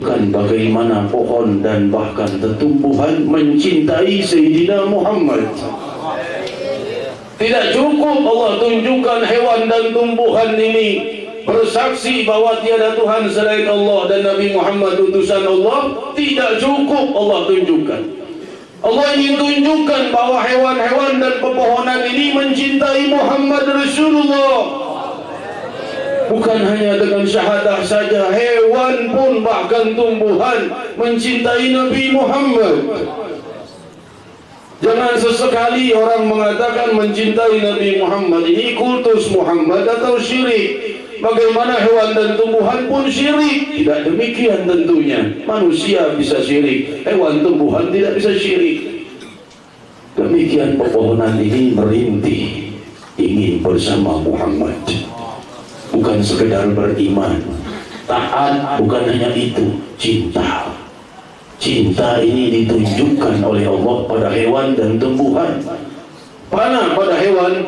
bagaimana pohon dan bahkan tumbuhan mencintai Sayyidina Muhammad. Tidak cukup Allah tunjukkan hewan dan tumbuhan ini bersaksi bahwa tiada Tuhan selain Allah dan Nabi Muhammad utusan Allah. Tidak cukup Allah tunjukkan. Allah ingin tunjukkan bahwa hewan-hewan dan pepohonan ini mencintai Muhammad Rasulullah. Bukan hanya dengan syahadah saja, hewan pun bahkan tumbuhan mencintai Nabi Muhammad. Jangan sesekali orang mengatakan mencintai Nabi Muhammad ini kultus Muhammad atau syirik. Bagaimana hewan dan tumbuhan pun syirik? Tidak demikian tentunya. Manusia bisa syirik, hewan tumbuhan tidak bisa syirik. Demikian pepohonan ini merintih ingin bersama Muhammad. Bukan sekedar beriman, taat, bukan hanya itu, cinta. Cinta ini ditunjukkan oleh Allah pada hewan dan tumbuhan. Mana pada hewan?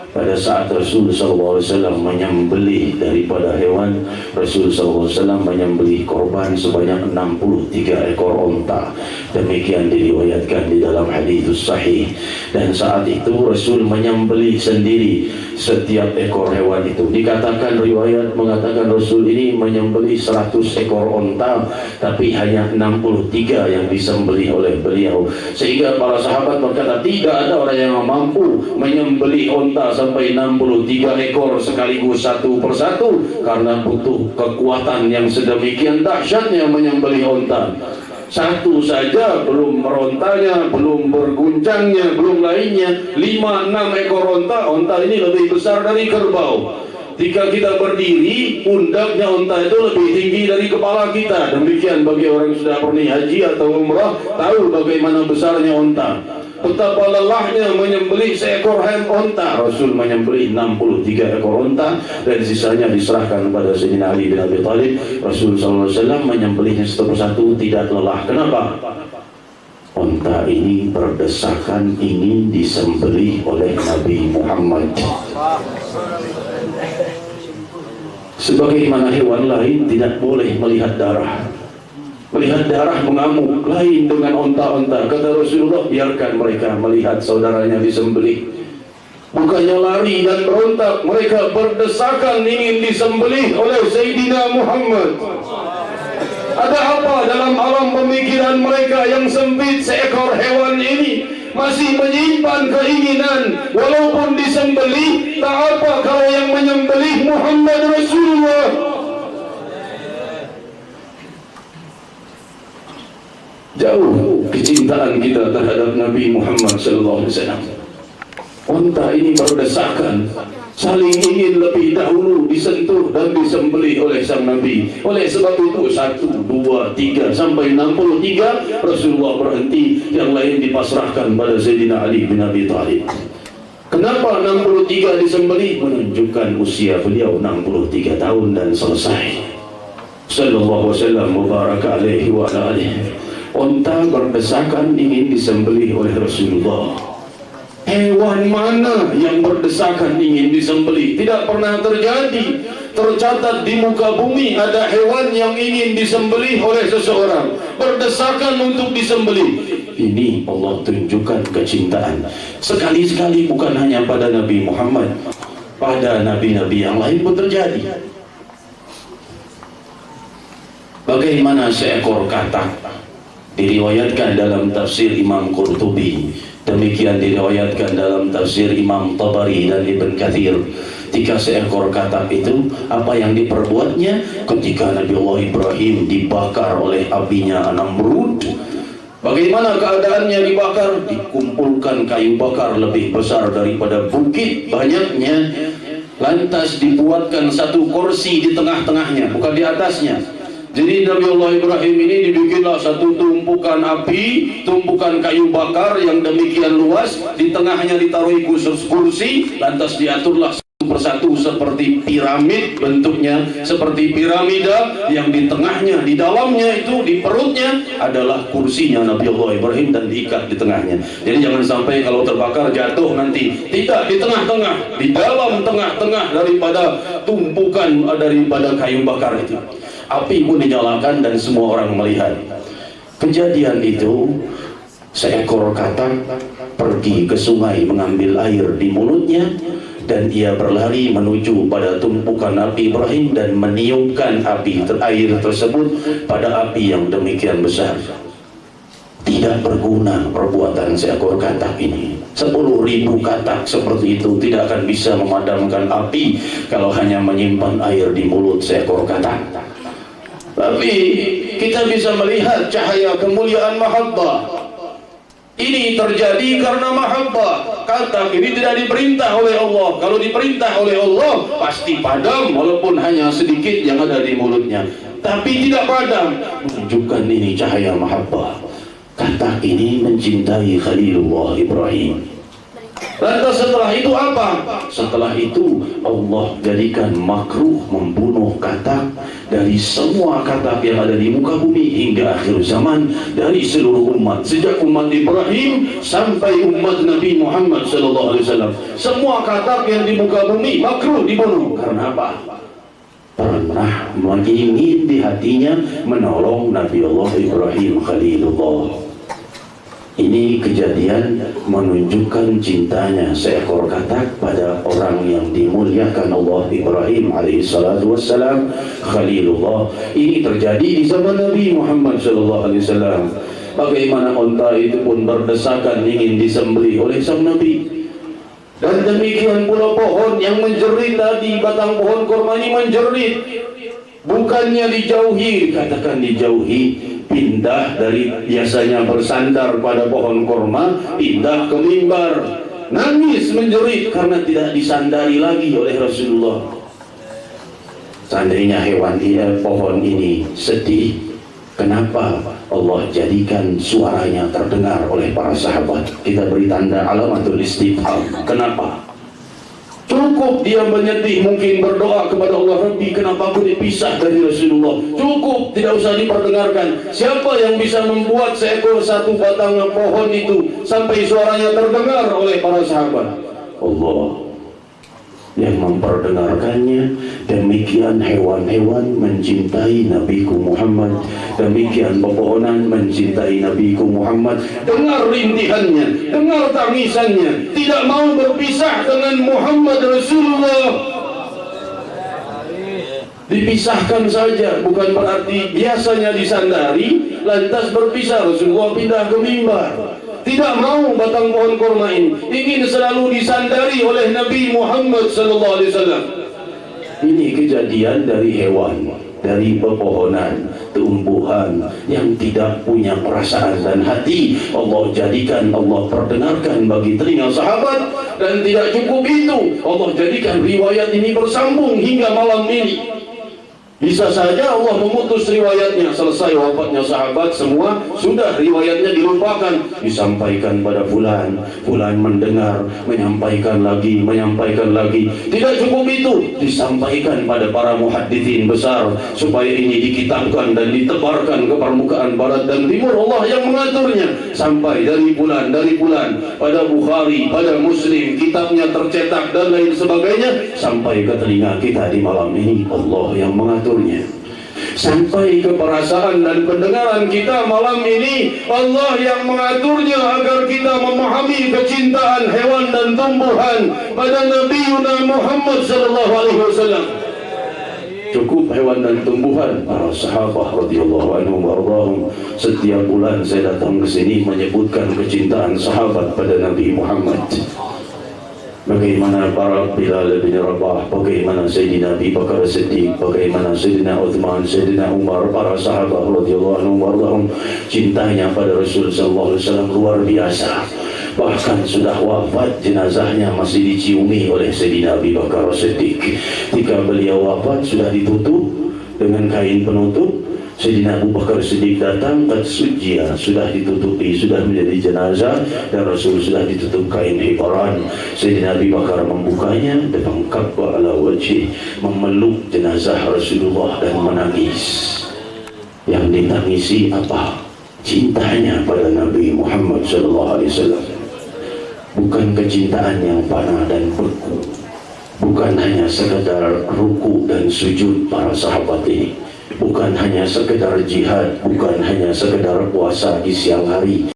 Pada saat Rasul SAW menyembelih daripada hewan, Rasul SAW menyembelih korban sebanyak 63 ekor onta. Demikian diriwayatkan di dalam hadits sahih. Dan saat itu Rasul menyembelih sendiri setiap ekor hewan itu. Dikatakan riwayat mengatakan Rasul ini menyembelih 100 ekor onta, tapi hanya 63 yang disembelih oleh beliau. Sehingga para sahabat berkata, tidak ada orang yang mampu menyembelih onta sampai 63 ekor sekaligus satu persatu, karena butuh kekuatan yang sedemikian dahsyatnya menyembelih onta. Satu saja belum merontanya, belum berguncangnya, belum lainnya. 5-6 ekor onta ini lebih besar dari kerbau. Jika kita berdiri, pundaknya onta itu lebih tinggi dari kepala kita. Demikian bagi orang yang sudah pernah haji atau umrah, tahu bagaimana besarnya onta. Betapa lelahnya menyembelih seekor onta. Rasul menyembelih 63 ekor onta dan sisanya diserahkan kepada Sayyidina Ali bin Abi Thalib. Rasul SAW menyembelihnya satu persatu, tidak lelah. Kenapa? Onta ini berdesakan ingin disembelih oleh Nabi Muhammad. Sebagaimana hewan lain tidak boleh melihat darah. Melihat darah mengamuk, lain dengan onta-onta. Kata Rasulullah, biarkan mereka melihat saudaranya disembelih. Bukannya lari dan berontak, mereka berdesakan ingin disembelih oleh Sayyidina Muhammad. Ada apa dalam alam pemikiran mereka yang sempit? Seekor hewan ini masih menyimpan keinginan, walaupun disembelih, tak apa kalau yang menyembelih Muhammad Rasulullah. Jauh kecintaan kita terhadap Nabi Muhammad SAW. Onta ini berdesakan, saling ingin lebih dahulu disentuh dan disembelih oleh sang Nabi. Oleh sebab itu 1, 2, 3 sampai 63 Rasulullah berhenti, yang lain dipasrahkan pada Sayyidina Ali bin Abi Thalib. Kenapa 63 disembelih? Menunjukkan usia beliau 63 tahun dan selesai. Sallallahu wasallam mubaraka alaihi wa alihi. Onta berdesakan ingin disembelih oleh Rasulullah. Hewan mana yang berdesakan ingin disembelih? Tidak pernah terjadi. Tercatat di muka bumi ada hewan yang ingin disembelih oleh seseorang, berdesakan untuk disembelih. Ini Allah tunjukkan kecintaan. Sekali-sekali, bukan hanya pada Nabi Muhammad, pada nabi-nabi yang lain pun terjadi. Bagaimana seekor katak? Diriwayatkan dalam tafsir Imam Qurtubi, demikian diriwayatkan dalam tafsir Imam Tabari dan Ibn Kathir. Ketika seekor katak itu, apa yang diperbuatnya? Ketika Nabi Allah Ibrahim dibakar oleh apinya Namrud, bagaimana keadaannya dibakar? Dikumpulkan kayu bakar lebih besar daripada bukit banyaknya, lantas dibuatkan satu kursi di tengah-tengahnya, bukan di atasnya. Jadi Nabi Allah Ibrahim ini dibikinlah satu tumpukan api, tumpukan kayu bakar yang demikian luas, di tengahnya ditaruh kursi, lantas diaturlah satu persatu seperti piramid bentuknya, seperti piramida, yang di tengahnya, di dalamnya itu, di perutnya adalah kursinya Nabi Allah Ibrahim dan diikat di tengahnya. Jadi jangan sampai kalau terbakar jatuh nanti. Tidak, di tengah-tengah, di dalam tengah-tengah daripada tumpukan daripada kayu bakar itu. Api pun dinyalakan dan semua orang melihat. Kejadian itu, seekor katak pergi ke sungai mengambil air di mulutnya, dan ia berlari menuju pada tumpukan api Ibrahim dan meniupkan air tersebut pada api yang demikian besar. Tidak berguna perbuatan seekor katak ini. 10.000 katak seperti itu tidak akan bisa memadamkan api kalau hanya menyimpan air di mulut seekor katak. Tapi kita bisa melihat cahaya kemuliaan mahabbah. Ini terjadi karena mahabbah. Katak ini tidak diperintah oleh Allah. Kalau diperintah oleh Allah pasti padam, walaupun hanya sedikit yang ada di mulutnya. Tapi tidak padam. Menunjukkan ini cahaya mahabbah. Katak ini mencintai Khalilullah Ibrahim. Lantas setelah itu apa? Setelah itu Allah jadikan makruh membunuh katak dari semua katak yang ada di muka bumi hingga akhir zaman, dari seluruh umat, sejak umat Ibrahim sampai umat Nabi Muhammad SAW. Semua katak yang di muka bumi makruh dibunuh. Karena apa? Pernah ingin di hatinya menolong Nabi Allah Ibrahim Khalilullah. Ini kejadian menunjukkan cintanya seekor katak pada orang yang dimuliakan Allah Ibrahim alaihissalatu wassalam Khalilullah. Ini terjadi di zaman Nabi Muhammad sallallahu alaihi wasallam. Bagaimana unta itu pun berdesakan ingin disembelih oleh sang Nabi. Dan demikian pula pohon yang menjerit tadi, batang pohon kurma ini menjerit. Bukannya dijauhi, katakan dijauhi, pindah dari biasanya bersandar pada pohon kurma, pindah ke mimbar, nangis menjerit karena tidak disandari lagi oleh Rasulullah. Seandainya pohon ini sedih, kenapa Allah jadikan suaranya terdengar oleh para sahabat? Kita beri tanda alamatul istifham. Kenapa? Cukup dia menyedih, mungkin berdoa kepada Allah, Rabbi kenapa aku dipisah dari Rasulullah. Cukup, tidak usah diperdengarkan. Siapa yang bisa membuat seekor satu batang pohon itu sampai suaranya terdengar oleh para sahabat? Allah yang memperdengarkannya. Demikian hewan-hewan mencintai Nabiku Muhammad, demikian pepohonan mencintai Nabiku Muhammad. Dengar rintihannya, dengar tangisannya, tidak mau berpisah dengan Muhammad Rasulullah. Dipisahkan saja, bukan berarti biasanya disandari lantas berpisah. Rasulullah pindah ke mimbar. Tidak mau batang pohon kurma ini, ingin selalu disandari oleh Nabi Muhammad SAW. Ini kejadian dari hewan, dari pepohonan, tumbuhan yang tidak punya perasaan dan hati. Allah jadikan, Allah perdengarkan bagi telinga sahabat. Dan tidak cukup itu, Allah jadikan riwayat ini bersambung hingga malam ini. Bisa saja Allah memutus riwayatnya, selesai wafatnya sahabat semua, sudah riwayatnya dilupakan, disampaikan pada fulan, fulan mendengar, menyampaikan lagi, tidak cukup itu, disampaikan pada para muhaddithin besar, supaya ini dikitabkan dan ditebarkan ke permukaan barat dan timur. Allah yang mengaturnya, sampai dari bulan, pada Bukhari, pada Muslim, kitabnya tercetak dan lain sebagainya, sampai ke telinga kita di malam ini. Allah yang mengatur, sampai ke perasaan dan pendengaran kita malam ini. Allah yang mengaturnya agar kita memahami kecintaan hewan dan tumbuhan pada Nabi Muhammad SAW. Cukup hewan dan tumbuhan, para sahabat radhiyallahu anhum warḍahum. Setiap bulan saya datang ke sini menyebutkan kecintaan sahabat pada Nabi Muhammad. Bagaimana para Bilal bin Rabah, bagaimana Sayyidina Abi Bakar Siddiq, bagaimana Sayyidina Uthman, Sayyidina Umar, para sahabat radhiyallahu anhum warḍahum. Cintanya pada Rasul sallallahu alaihi wasallam luar biasa. Bahkan sudah wafat, jenazahnya masih diciumi oleh Sayyidina Abi Bakar Siddiq. Ketika beliau wafat sudah ditutup dengan kain penutup. Sayyidina Abu Bakar Siddiq datang, qad sujia, sudah ditutupi, sudah menjadi jenazah, dan Rasul sudah ditutup kain hibaran. Sayyidina Abu Bakar membukanya dengan kabba ala wajhi, memeluk jenazah Rasulullah dan menangis. Yang ditangisi apa? Cintanya pada Nabi Muhammad SAW. Bukan kecintaan yang fana dan beku, bukan hanya sekadar ruku dan sujud para sahabat ini. bukan hanya sekedar jihad, bukan hanya sekedar puasa di siang hari.